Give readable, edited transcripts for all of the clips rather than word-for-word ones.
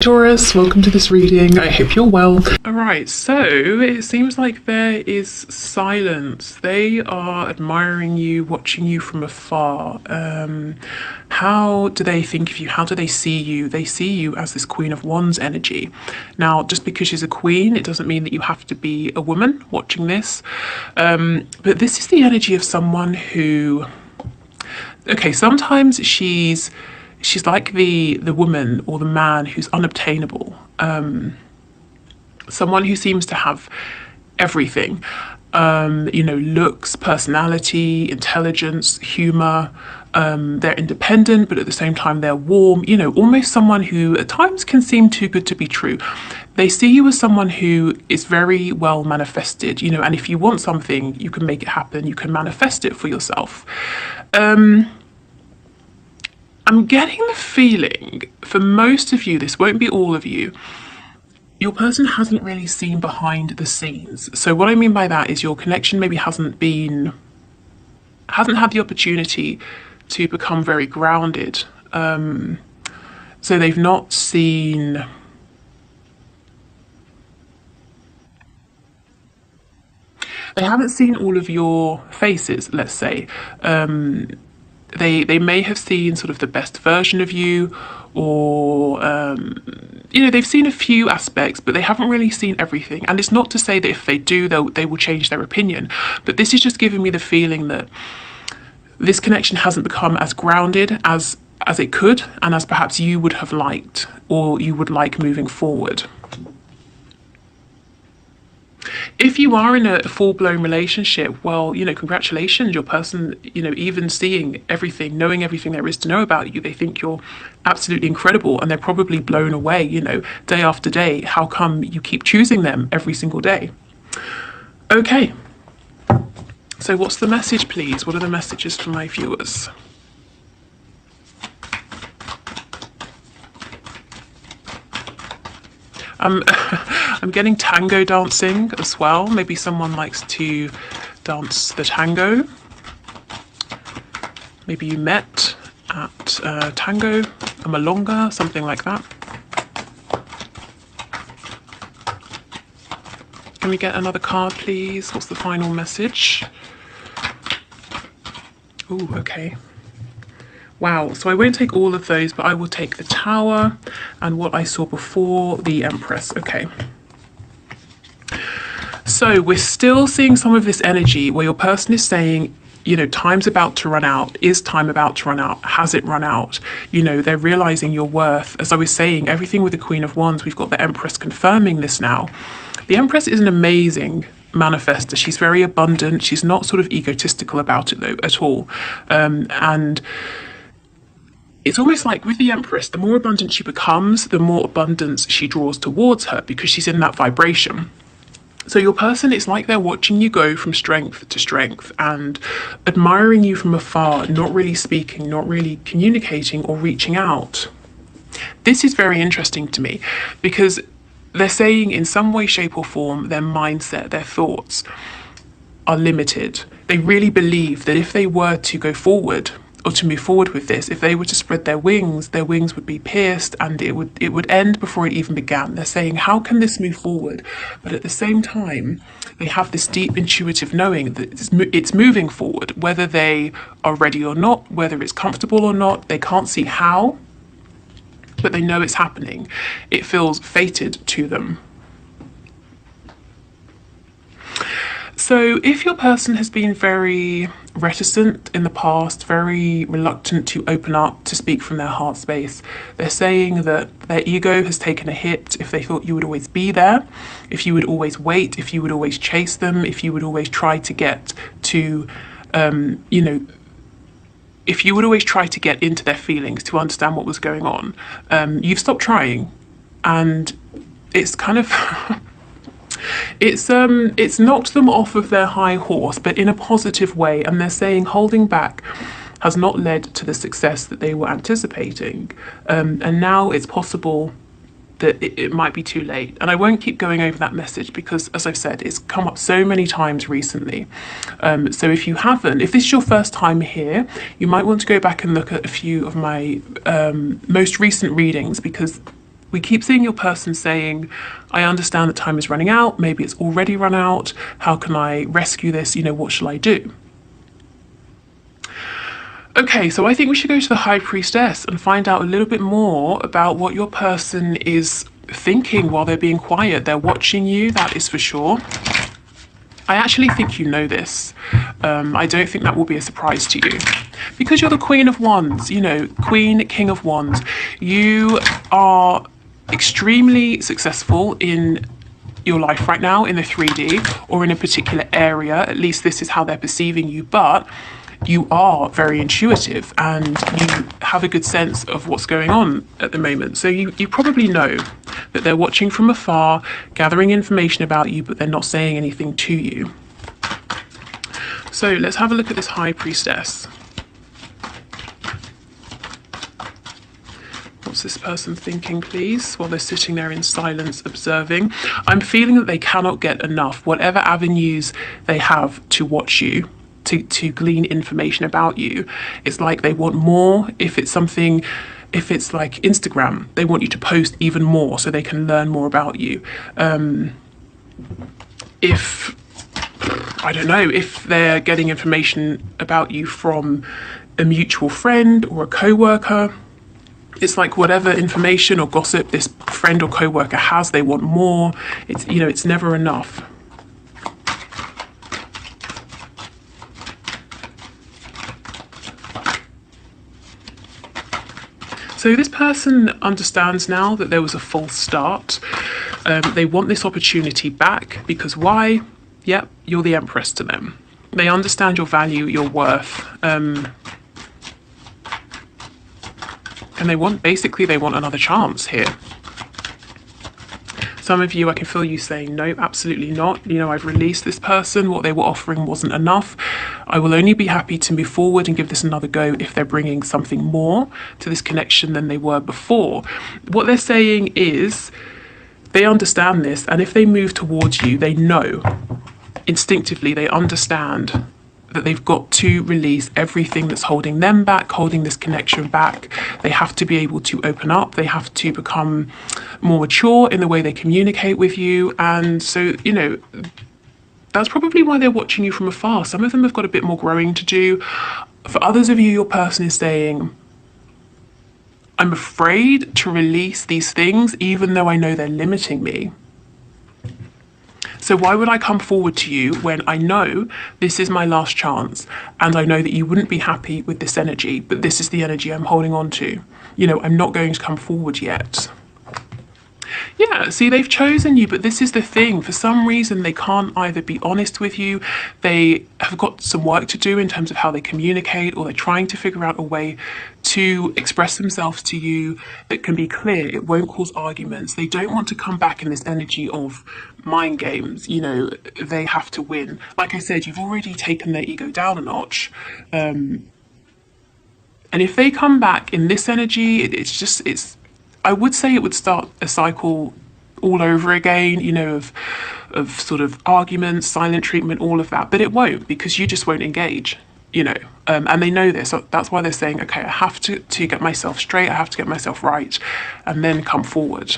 Taurus, welcome to this reading. I hope you're well. Alright, so it seems like there is silence. They are admiring you, watching you from afar. How do they think of you? How do they see you? They see you as this Queen of Wands energy. Now, just because she's a queen, it doesn't mean that you have to be a woman watching this. But this is the energy of someone who... Okay, sometimes she's like the woman or the man who's unobtainable. Someone who seems to have everything. Looks, personality, intelligence, humor. They're independent, but at the same time they're warm. Almost someone who at times can seem too good to be true. They see you as someone who is very well manifested, and if you want something, you can make it happen. You can manifest it for yourself. I'm getting the feeling, for most of you, this won't be all of you, your person hasn't really seen behind the scenes. So what I mean by that is your connection maybe hasn't had the opportunity to become very grounded. So they've not seen... They haven't seen all of your faces, let's say. They may have seen sort of the best version of you, or they've seen a few aspects, but they haven't really seen everything. And it's not to say that if they do, they will change their opinion, but this is just giving me the feeling that this connection hasn't become as grounded as it could, and as perhaps you would have liked, or you would like moving forward. If you are in a full-blown relationship, well, congratulations, your person, even seeing everything, knowing everything there is to know about you, they think you're absolutely incredible, and they're probably blown away, day after day. How come you keep choosing them every single day? Okay. So what's the message, please? What are the messages for my viewers? I'm getting tango dancing as well. Maybe someone likes to dance the tango. Maybe you met at tango, a milonga, something like that. Can we get another card, please? What's the final message? Ooh, okay. Wow, so I won't take all of those, but I will take the Tower and what I saw before, the Empress. Okay. So we're still seeing some of this energy where your person is saying, time's about to run out. Is time about to run out? Has it run out? They're realizing your worth. As I was saying, everything with the Queen of Wands, we've got the Empress confirming this now. The Empress is an amazing manifester. She's very abundant. She's not sort of egotistical about it, though, at all. And it's almost like with the Empress, the more abundant she becomes, the more abundance she draws towards her, because she's in that vibration. So your person, it's like they're watching you go from strength to strength and admiring you from afar, not really speaking, not really communicating or reaching out. This is very interesting to me, because they're saying in some way, shape or form, their mindset, their thoughts are limited. They really believe that if they were to go forward, or to move forward with this, if they were to spread their wings would be pierced, and it would end before it even began. They're saying, how can this move forward? But at the same time, they have this deep intuitive knowing that it's moving forward, whether they are ready or not, whether it's comfortable or not. They can't see how, but they know it's happening. It feels fated to them. So if your person has been very reticent in the past, very reluctant to open up, to speak from their heart space, they're saying that their ego has taken a hit. If they thought you would always be there, if you would always wait, if you would always chase them, if you would always try to get to, if you would always try to get into their feelings to understand what was going on, you've stopped trying. And it's kind of... It's knocked them off of their high horse, but in a positive way, and they're saying holding back has not led to the success that they were anticipating, and now it's possible that it might be too late. And I won't keep going over that message because, as I've said, it's come up so many times recently. So if this is your first time here, you might want to go back and look at a few of my most recent readings, because We keep seeing your person saying, I understand that time is running out. Maybe it's already run out. How can I rescue this? You know, what shall I do? Okay, so I think we should go to the High Priestess and find out a little bit more about what your person is thinking while they're being quiet. They're watching you, that is for sure. I actually think you know this. I don't think that will be a surprise to you. Because you're the Queen of Wands, you know, Queen, King of Wands. You are extremely successful in your life right now in the 3D or in a particular area. At least this is how they're perceiving you. But you are very intuitive and you have a good sense of what's going on at the moment. So you probably know that they're watching from afar, gathering information about you, but they're not saying anything to you. So let's have a look at this High Priestess. What's this person thinking, please, while they're sitting there in silence observing? I'm feeling that they cannot get enough, whatever avenues they have to watch you, to glean information about you. It's like they want more. If it's something, if it's like Instagram, they want you to post even more so they can learn more about you. If, I don't know, if they're getting information about you from a mutual friend or a co-worker, it's like whatever information or gossip this friend or co-worker has, they want more. It's, you know, it's never enough. So this person understands now that there was a false start. They want this opportunity back because why? Yep, you're the Empress to them. They understand your value, your worth. And they want, basically, they want another chance here. Some of you, I can feel you saying, no, absolutely not. You know, I've released this person. What they were offering wasn't enough. I will only be happy to move forward and give this another go if they're bringing something more to this connection than they were before. What they're saying is they understand this. And if they move towards you, they know instinctively, they understand that they've got to release everything that's holding them back, holding this connection back. They have to be able to open up. They have to become more mature in the way they communicate with you. And so, you know, that's probably why they're watching you from afar. Some of them have got a bit more growing to do. For others of you, your person is saying, I'm afraid to release these things, even though I know they're limiting me. So why would I come forward to you when I know this is my last chance and I know that you wouldn't be happy with this energy, but this is the energy I'm holding on to. You know, I'm not going to come forward yet. Yeah, see, they've chosen you, but this is the thing. For some reason, they can't either be honest with you, they have got some work to do in terms of how they communicate, or they're trying to figure out a way to express themselves to you that can be clear. It won't cause arguments. They don't want to come back in this energy of mind games. You know, they have to win. Like I said, you've already taken their ego down a notch. And if they come back in this energy, it's I would say it would start a cycle all over again, you know, of sort of arguments, silent treatment, all of that. But it won't, because you just won't engage, you know. And they know this. So that's why they're saying, okay, I have to get myself straight. I have to get myself right, and then come forward.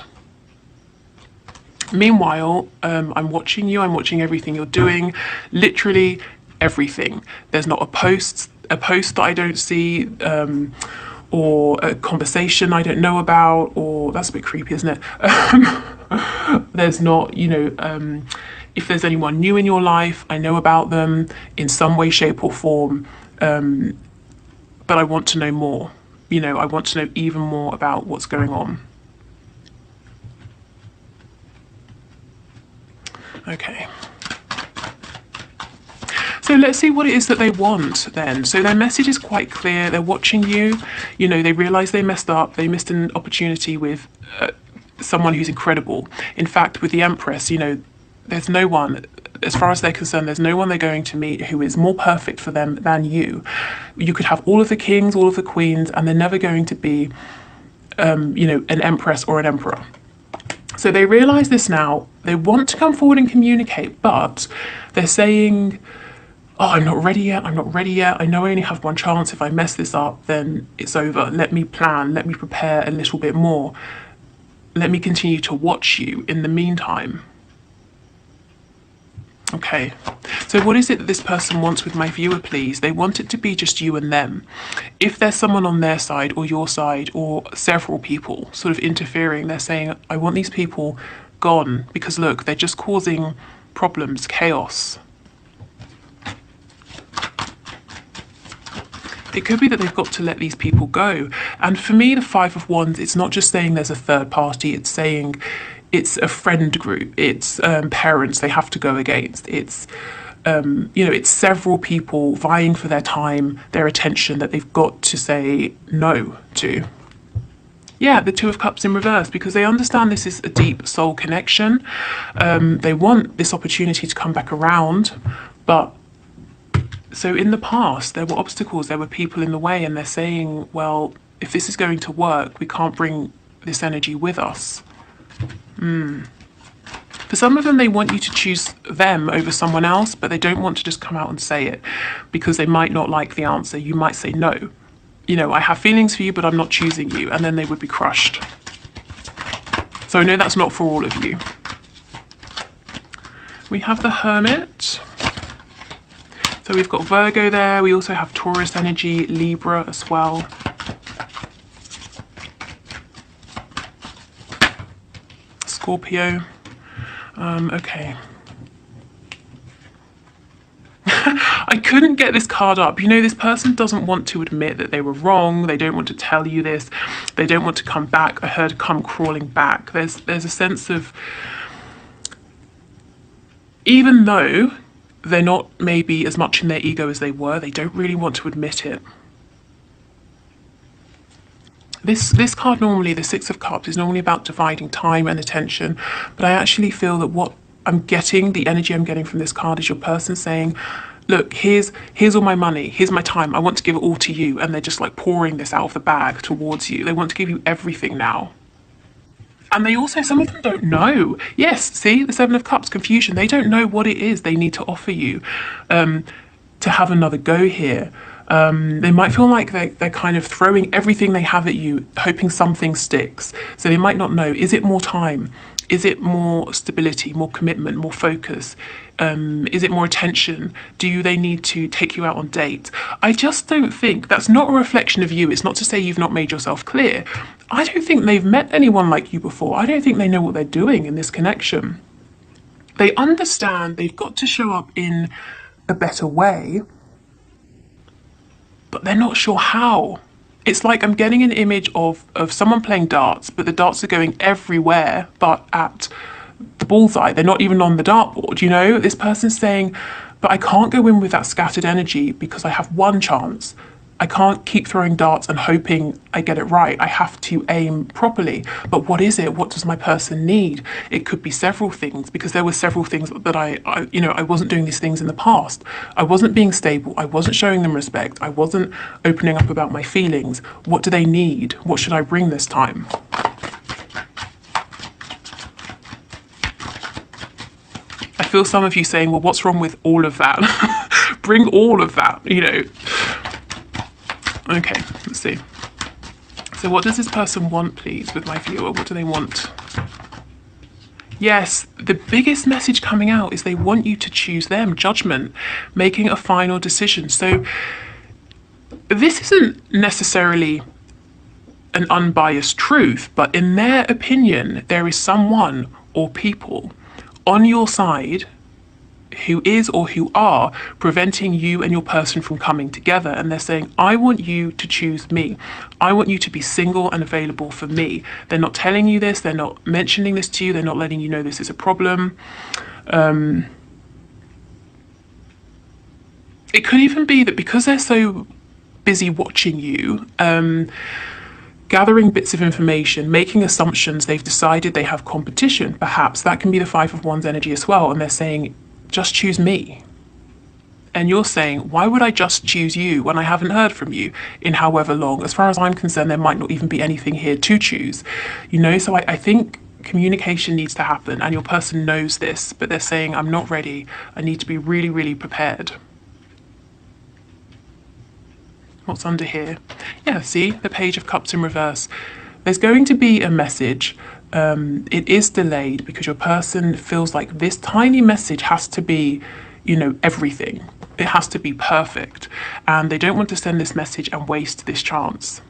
Meanwhile, I'm watching you. I'm watching everything you're doing. Literally everything. There's not a post that I don't see. Or a conversation I don't know about, or that's a bit creepy, isn't it? There's not, you know, if there's anyone new in your life, I know about them in some way, shape or form, but I want to know more. You know, I want to know even more about what's going on. Okay. So let's see what it is that they want then. So their message is quite clear. They're watching you. You know, they realize they messed up. They missed an opportunity with someone who's incredible. In fact, with the Empress, you know, there's no one, as far as they're concerned, there's no one they're going to meet who is more perfect for them than you. You could have all of the kings, all of the queens, and they're never going to be, you know, an empress or an emperor. So they realize this now. They want to come forward and communicate, but they're saying, oh, I'm not ready yet, I'm not ready yet. I know I only have one chance. If I mess this up, then it's over. Let me plan, let me prepare a little bit more. let me continue to watch you in the meantime. Okay, so what is it that this person wants with my viewer, please? They want it to be just you and them. If there's someone on their side or your side or several people sort of interfering, they're saying, I want these people gone because look, they're just causing problems, chaos. It could be that they've got to let these people go. And for me, the Five of Wands, it's not just saying there's a third party, it's saying it's a friend group, it's parents they have to go against, it's it's several people vying for their time, their attention that they've got to say no to. Yeah, the Two of Cups in reverse, because they understand this is a deep soul connection. They want this opportunity to come back around, but so in the past there were obstacles, there were people in the way, and they're saying, well, if this is going to work, we can't bring this energy with us. For some of them, they want you to choose them over someone else, but they don't want to just come out and say it because they might not like the answer. You might say, no, I have feelings for you, but I'm not choosing you. And then they would be crushed. So I know that's not for all of you. We have the Hermit. So we've got Virgo there. We also have Taurus energy, Libra as well. Scorpio. Okay. I couldn't get this card up. This person doesn't want to admit that they were wrong. They don't want to tell you this. They don't want to come back. I heard come crawling back. There's a sense of, even though they're not maybe as much in their ego as they were, they don't really want to admit it. This card normally, the Six of Cups, is normally about dividing time and attention, but I actually feel that what I'm getting, the energy I'm getting from this card, is your person saying, look, here's all my money, here's my time, I want to give it all to you, and they're just like pouring this out of the bag towards you. They want to give you everything now. And they also, some of them don't know. Yes, see, the Seven of Cups, confusion. They don't know what it is they need to offer you to have another go here. They might feel like they're kind of throwing everything they have at you, hoping something sticks. So they might not know, is it more time? Is it more stability, more commitment, more focus? Is it more attention? Do they need to take you out on dates? I just don't think, that's not a reflection of you. It's not to say you've not made yourself clear. I don't think they've met anyone like you before. I don't think they know what they're doing in this connection. They understand they've got to show up in a better way, but they're not sure how. It's like I'm getting an image of someone playing darts, but the darts are going everywhere but at the bullseye. They're not even on the dartboard, This person's saying, but I can't go in with that scattered energy because I have one chance. I can't keep throwing darts and hoping I get it right. I have to aim properly. But what is it? What does my person need? It could be several things, because there were several things that I wasn't doing these things in the past. I wasn't being stable. I wasn't showing them respect. I wasn't opening up about my feelings. What do they need? What should I bring this time? I feel some of you saying, well, what's wrong with all of that? Bring all of that, Okay, let's see. So what does this person want, please, with my viewer? What do they want? Yes, the biggest message coming out is they want you to choose them, judgment, making a final decision. So this isn't necessarily an unbiased truth, but in their opinion, there is someone or people on your side who is or who are preventing you and your person from coming together. And they're saying, I want you to choose me. I want you to be single and available for me. They're not telling you this. They're not mentioning this to you. They're not letting you know this is a problem. It could even be that because they're so busy watching you, gathering bits of information, making assumptions, they've decided they have competition. Perhaps that can be the Five of Wands energy as well. And they're saying, just choose me. And you're saying, why would I just choose you when I haven't heard from you in however long? As far as I'm concerned, there might not even be anything here to choose. So I think communication needs to happen, and your person knows this, but they're saying, I'm not ready. I need to be really, really prepared. What's under here? Yeah, see, the Page of Cups in reverse. There's going to be a message It is delayed because your person feels like this tiny message has to be, everything. It has to be perfect. And they don't want to send this message and waste this chance.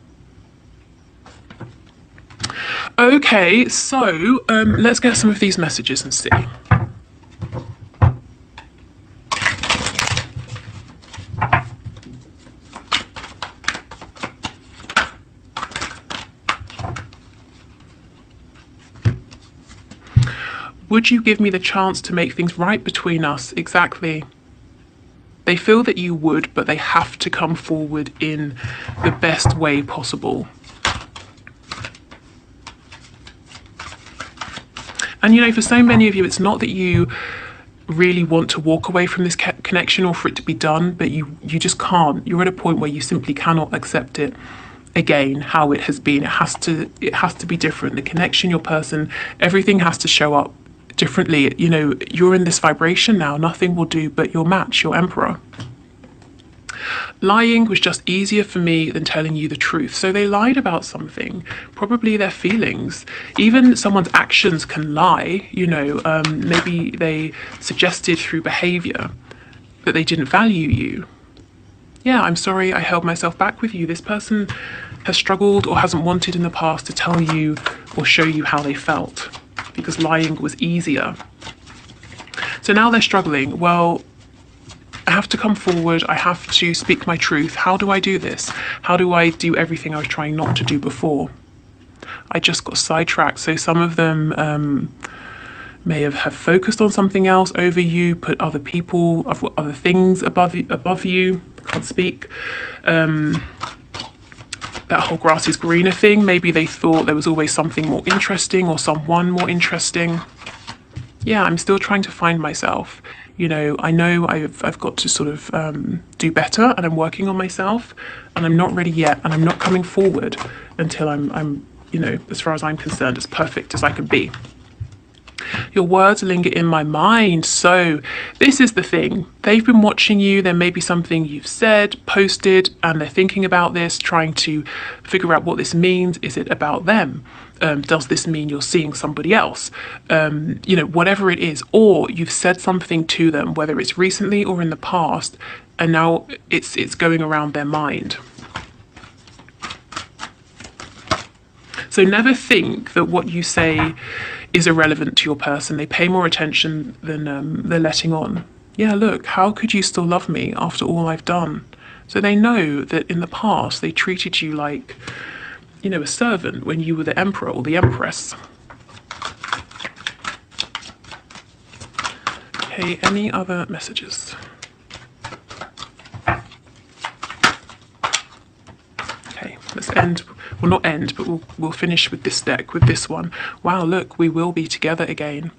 Okay, so let's get some of these messages and see. Would you give me the chance to make things right between us? Exactly. They feel that you would, but they have to come forward in the best way possible. And for so many of you, it's not that you really want to walk away from this connection or for it to be done, but you just can't. You're at a point where you simply cannot accept it again, how it has been. It has to be different. The connection, your person, everything has to show up differently. You're in this vibration now. Nothing will do but your match, your emperor. Lying was just easier for me than telling you the truth. So they lied about something, probably their feelings. Even someone's actions can lie. Maybe they suggested through behavior that they didn't value you. Yeah, I'm sorry I held myself back with you. This person has struggled or hasn't wanted in the past to tell you or show you how they felt because lying was easier. So now they're struggling. Well, I have to come forward. I have to speak my truth. How do I do this? How do I do everything I was trying not to do before? I just got sidetracked. So some of them may have focused on something else over you, put other people, other things above you. Can't speak. That whole grass is greener thing. Maybe they thought there was always something more interesting or someone more interesting. Yeah, I'm still trying to find myself. I know I've got to sort of do better, and I'm working on myself, and I'm not ready yet, and I'm not coming forward until I'm as far as I'm concerned, as perfect as I can be. Your words linger in my mind. So this is the thing. They've been watching you. There may be something you've said, posted, and they're thinking about this, trying to figure out what this means. Is it about them? Does this mean you're seeing somebody else? Whatever it is. Or you've said something to them, whether it's recently or in the past, and now it's going around their mind. So never think that what you say is irrelevant to your person. They pay more attention than they're letting on. Yeah, look, how could you still love me after all I've done? So they know that in the past they treated you like, a servant when you were the emperor or the empress. Okay, any other messages? Okay, let's end. Well, not end, but we'll finish with this deck, with this one. Wow, look, we will be together again.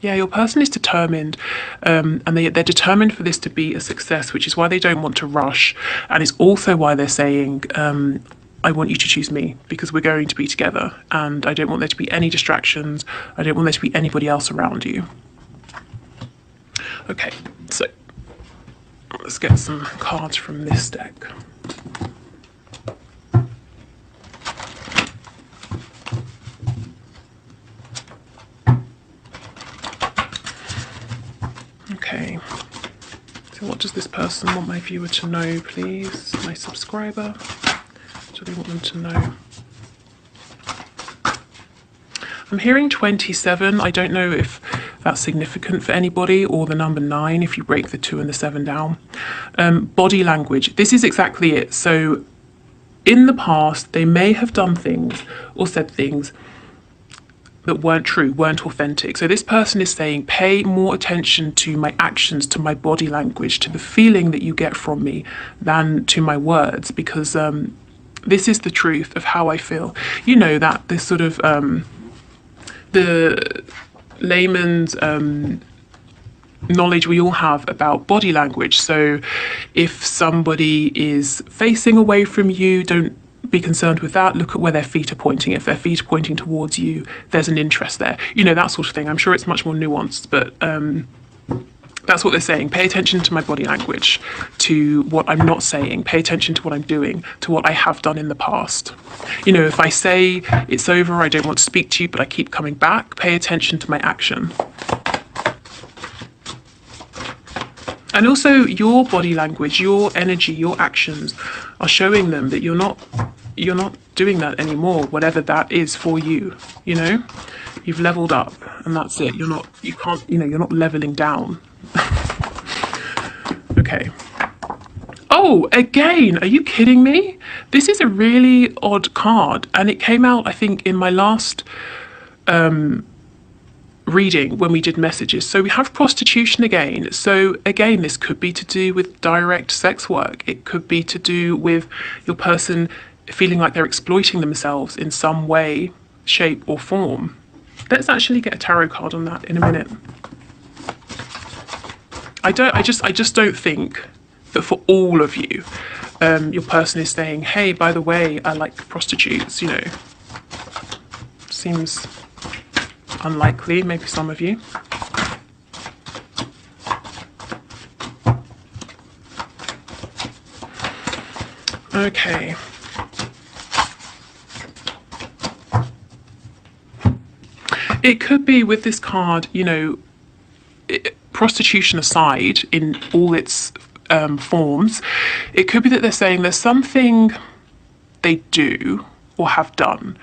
Yeah, your person is determined, and they're determined for this to be a success, which is why they don't want to rush. And it's also why they're saying, I want you to choose me because we're going to be together, and I don't want there to be any distractions. I don't want there to be anybody else around you. Okay, so let's get some cards from this deck. Okay, so what does this person want my viewer to know, please? My subscriber, what do they want them to know? I'm hearing 27. I don't know if that's significant for anybody, or the number 9 if you break the 2 and the 7 down. Body language, this is exactly it. So in the past, they may have done things or said things that weren't true, weren't authentic. So this person is saying, pay more attention to my actions, to my body language, to the feeling that you get from me than to my words, because this is the truth of how I feel. That this sort of, the layman's knowledge we all have about body language. So if somebody is facing away from you, don't be concerned with that. Look at where their feet are pointing. If their feet are pointing towards you, there's an interest there. That sort of thing. I'm sure it's much more nuanced, but That's what they're saying. Pay attention to my body language, to what I'm not saying. Pay attention to what I'm doing, to what I have done in the past. You know, if I say it's over, I don't want to speak to you, but I keep coming back, pay attention to my action. And also your body language, your energy, your actions are showing them that you're not doing that anymore, whatever that is for you, you know? You've leveled up and that's it. You're not leveling down. Okay. Oh, again, are you kidding me? This is a really odd card, and it came out, I think, in my last reading when we did messages. So we have prostitution again. So again, this could be to do with direct sex work. It could be to do with your person feeling like they're exploiting themselves in some way, shape or form. Let's actually get a tarot card on that in a minute. I just don't think that for all of you, your person is saying, hey, by the way, I like prostitutes, you know. Seems unlikely, maybe some of you. Okay. It could be with this card, you know, prostitution aside in all its forms, it could be that they're saying there's something they do or have done,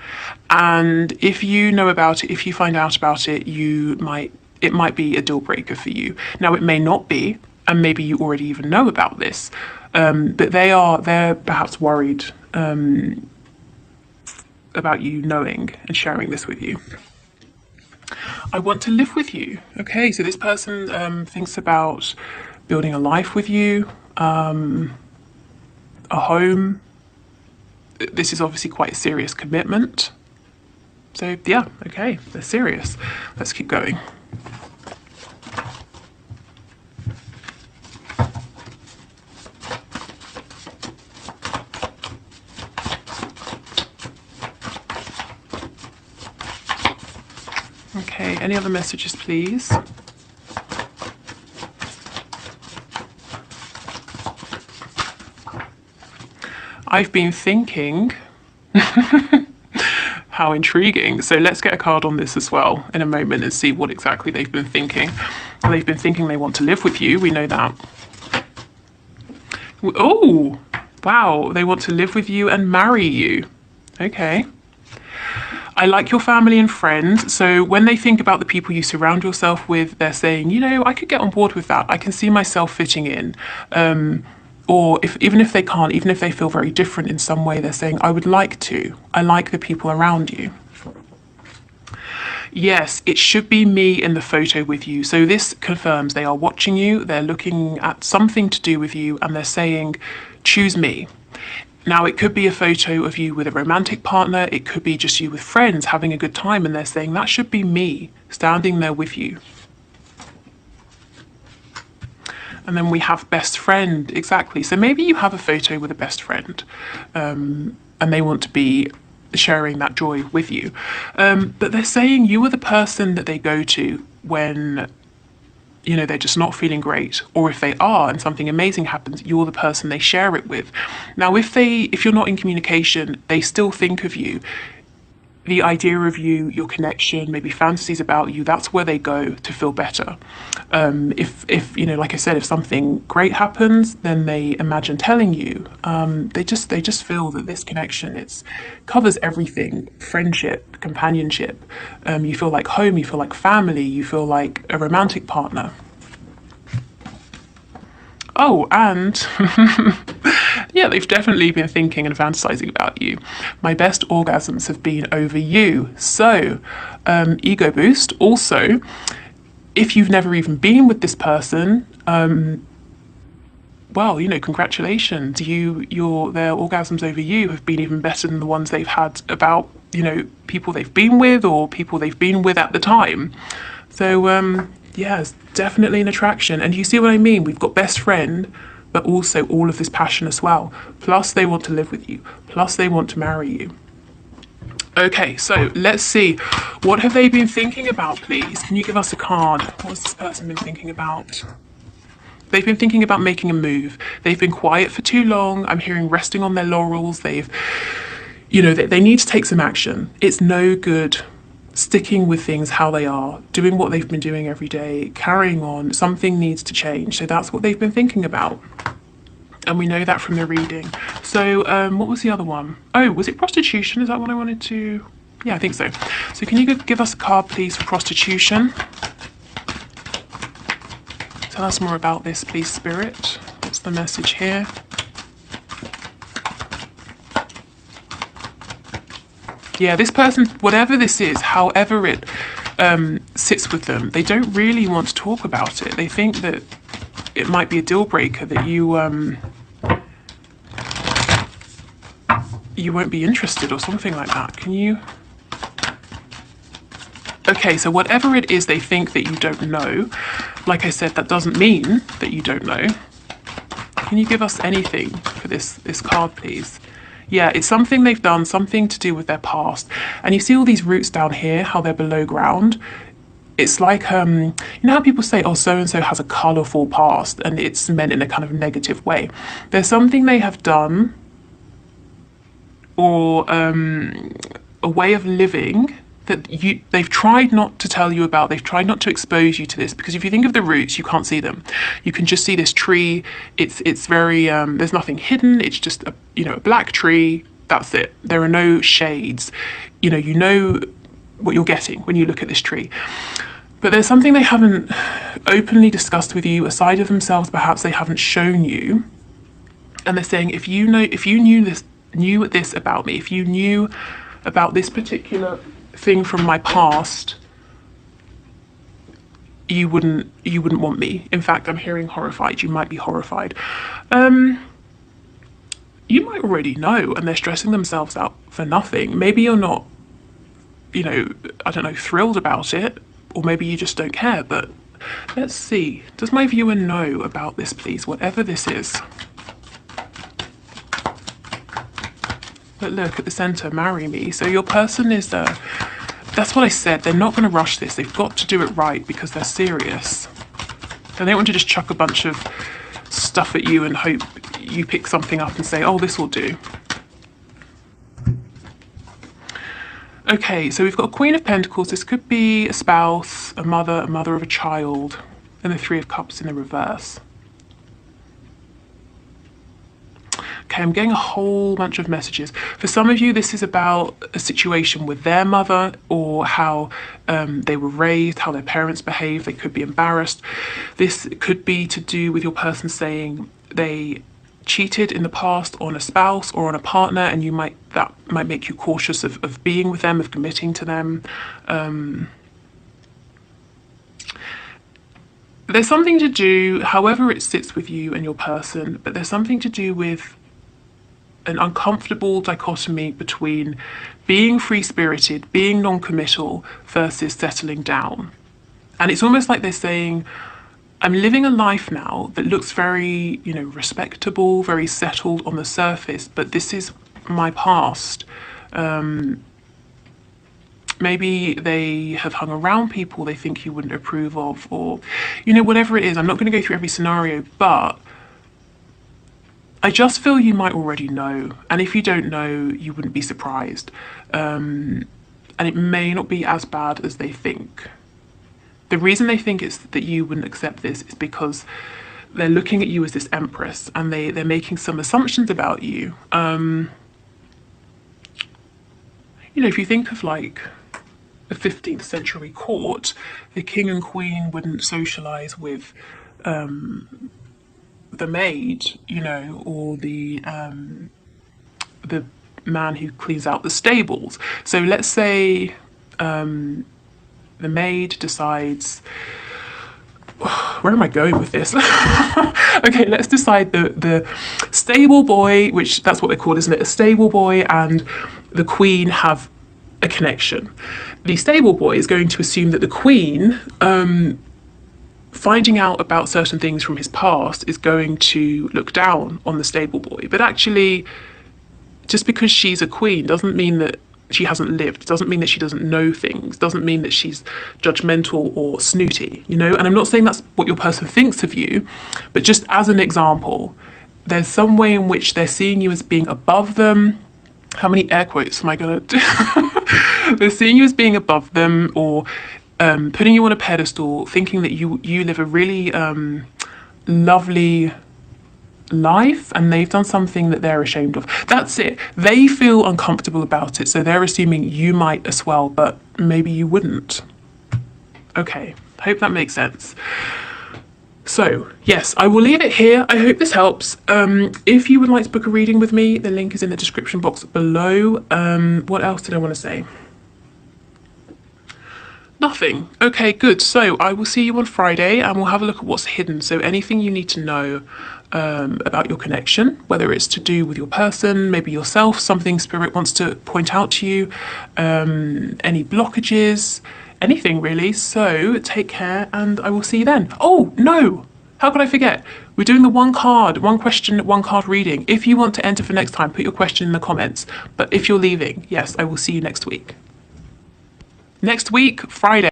and if you know about it, if you find out about it, it might be a deal breaker for you. Now it may not be, and maybe you already even know about this, but they're perhaps worried about you knowing and sharing this with you. I want to live with you. Okay, so this person thinks about building a life with you, a home. This is obviously quite a serious commitment. So yeah, okay, they're serious. Let's keep going. Okay, any other messages, please? I've been thinking. How intriguing. So let's get a card on this as well in a moment and see what exactly they've been thinking. They've been thinking they want to live with you. We know that. Oh, wow. They want to live with you and marry you. Okay. I like your family and friends. So when they think about the people you surround yourself with, they're saying, you know, I could get on board with that. I can see myself fitting in. Or even if they can't, even if they feel very different in some way, they're saying, I would like to. I like the people around you. Yes, it should be me in the photo with you. So this confirms they are watching you. They're looking at something to do with you and they're saying, choose me. Now, it could be a photo of you with a romantic partner. It could be just you with friends having a good time. And they're saying, that should be me standing there with you. And then we have best friend, exactly. So maybe you have a photo with a best friend and they want to be sharing that joy with you. But they're saying you are the person that they go to when, you know, they're just not feeling great. Or if they are and something amazing happens, you're the person they share it with. Now, if you're not in communication, they still think of you. The idea of you, your connection, maybe fantasies about you, that's where they go to feel better. If you know, like I said, if something great happens, then they imagine telling you. They just feel that this connection, covers everything: friendship, companionship. You feel like home, you feel like family, you feel like a romantic partner. Oh, and yeah, they've definitely been thinking and fantasizing about you. My best orgasms have been over you. So, ego boost. Also, if you've never even been with this person, well, you know, congratulations. Their orgasms over you have been even better than the ones they've had about, you know, people they've been with or people they've been with at the time. So, yeah, it's definitely an attraction. And you see what I mean? We've got best friend, but also all of this passion as well. Plus they want to live with you. Plus they want to marry you. Okay, so let's see. What have they been thinking about, please? Can you give us a card? What's this person been thinking about? They've been thinking about making a move. They've been quiet for too long. I'm hearing resting on their laurels. They've, you know, they need to take some action. It's no good sticking with things how they are, doing what they've been doing every day, carrying on. Something needs to change. So that's what they've been thinking about. And we know that from the reading. So what was the other one? Oh, was it prostitution? Is that what I wanted to? Yeah, I think so. So can you give us a card, please, for prostitution? Tell us more about this, please, Spirit. What's the message here? Yeah, this person, whatever this is, however it sits with them, they don't really want to talk about it. They think that it might be a deal breaker, that you won't be interested or something like that. Can you? Okay, so whatever it is they think that you don't know, like I said, that doesn't mean that you don't know. Can you give us anything for this card, please? Yeah, it's something they've done, something to do with their past. And you see all these roots down here, how they're below ground. It's like, you know how people say, oh, so-and-so has a colourful past, and it's meant in a kind of negative way. There's something they have done, or a way of living that they've tried not to tell you about. They've tried not to expose you to this, because if you think of the roots, you can't see them. You can just see this tree. It's very there's nothing hidden. It's just a black tree. That's it. There are no shades. You know what you're getting when you look at this tree. But there's something they haven't openly discussed with you, a side of themselves perhaps they haven't shown you. And they're saying, if you knew this about me, if you knew about this particular thing from my past, you wouldn't want me. In fact, I'm hearing horrified. You might be horrified. You might already know, and they're stressing themselves out for nothing. Maybe you're not, I don't know, thrilled about it, or maybe you just don't care. But let's see. Does my viewer know about this, please? Whatever this is. But look at the center, marry me. So your person is that's what I said. They're not going to rush this. They've got to do it right because they're serious. They don't want to just chuck a bunch of stuff at you and hope you pick something up and say, oh, this will do. Okay, so we've got a Queen of Pentacles. This could be a spouse, a mother of a child, and the Three of Cups in the reverse. Okay, I'm getting a whole bunch of messages. For some of you, this is about a situation with their mother, or how they were raised, how their parents behaved. They could be embarrassed. This could be to do with your person saying they cheated in the past on a spouse or on a partner, and that might make you cautious of being with them, of committing to them. There's something to do, however it sits with you and your person, but there's something to do with an uncomfortable dichotomy between being free-spirited, being non-committal, versus settling down. And it's almost like they're saying, I'm living a life now that looks very, respectable, very settled on the surface, but this is my past. Maybe they have hung around people they think you wouldn't approve of, or, whatever it is. I'm not going to go through every scenario, but I just feel you might already know. And if you don't know, you wouldn't be surprised. And it may not be as bad as they think. The reason they think it's that you wouldn't accept this is because they're looking at you as this empress, and they're making some assumptions about you. If you think of like a 15th century court, the king and queen wouldn't socialize with the maid, or the man who cleans out the stables. So let's say the maid decides, where am I going with this? Okay, let's decide the stable boy, which that's what they're called, isn't it? A stable boy and the queen have a connection. The stable boy is going to assume that the queen, finding out about certain things from his past, is going to look down on the stable boy. But actually, just because she's a queen doesn't mean that she hasn't lived. It doesn't mean that she doesn't know things. It doesn't mean that she's judgmental or snooty, you know? And I'm not saying that's what your person thinks of you, but just as an example, there's some way in which they're seeing you as being above them. How many air quotes am I gonna do? They're seeing you as being above them, or putting you on a pedestal, thinking that you live a really lovely life and they've done something that they're ashamed of. That's it. They feel uncomfortable about it, so they're assuming you might as well, but maybe you wouldn't. Okay, hope that makes sense. So yes, I will leave it here. I hope this helps. If you would like to book a reading with me, the link is in the description box below. What else did I want to say? Nothing. Okay, good. So I will see you on Friday and we'll have a look at what's hidden. So anything you need to know about your connection, whether it's to do with your person, maybe yourself, something spirit wants to point out to you, any blockages, anything really. So take care and I will see you then. Oh no, how could I forget? We're doing the one question, one card reading. If you want to enter for next time, put your question in the comments. But if you're leaving, yes, I will see you next week. Next week, Friday.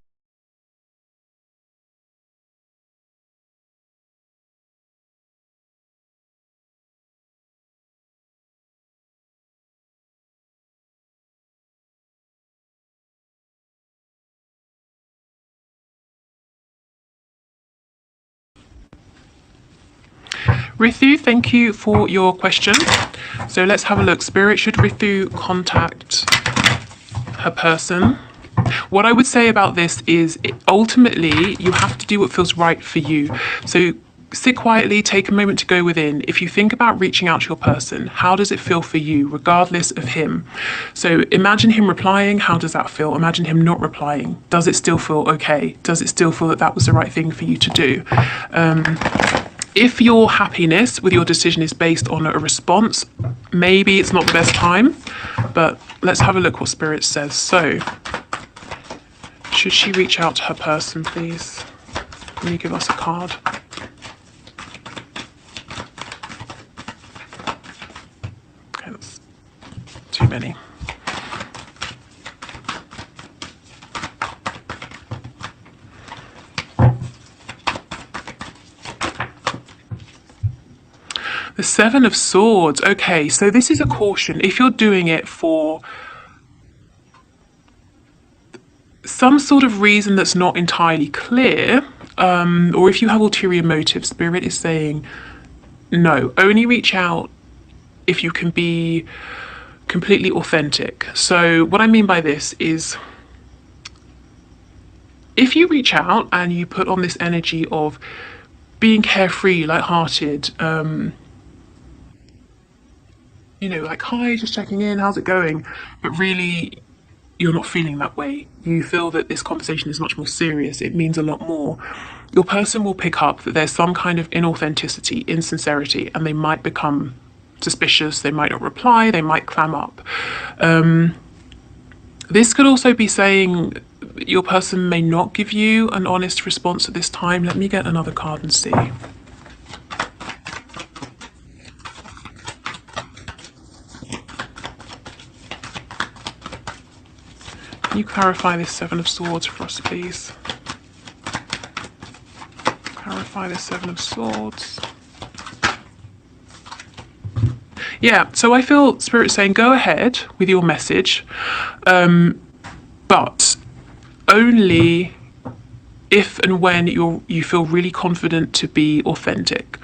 Rithu, thank you for your question. So let's have a look. Spirit, should Rithu contact her person? What I would say about this is ultimately you have to do what feels right for you. So sit quietly, take a moment to go within. If you think about reaching out to your person, how does it feel for you, regardless of him? So imagine him replying, how does that feel? Imagine him not replying. Does it still feel okay? Does it still feel that that was the right thing for you to do? If your happiness with your decision is based on a response, maybe it's not the best time, but let's have a look what Spirit says. So, should she reach out to her person, please? Can you give us a card? Okay, that's too many. The Seven of Swords. Okay, so this is a caution. If you're doing it for some sort of reason that's not entirely clear, or if you have ulterior motives, Spirit is saying no. Only reach out if you can be completely authentic. So what I mean by this is, if you reach out and you put on this energy of being carefree, lighthearted, you know, like, hi, just checking in, how's it going? But really, you're not feeling that way. You feel that this conversation is much more serious. It means a lot more. Your person will pick up that there's some kind of inauthenticity, insincerity, and they might become suspicious. They might not reply. They might clam up. This could also be saying your person may not give you an honest response at this time. Let me get another card and see. Can you clarify this Seven of Swords for us, please? Clarify this Seven of Swords. Yeah, so I feel Spirit saying go ahead with your message, but only if and when you feel really confident to be authentic.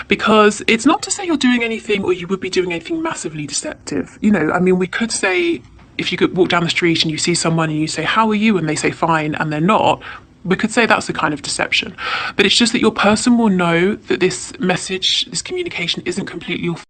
Because it's not to say you're doing anything or you would be doing anything massively deceptive. You know, I mean, we could say, if you could walk down the street and you see someone and you say, how are you? And they say, fine, and they're not, we could say that's a kind of deception. But it's just that your person will know that this message, this communication isn't completely authentic.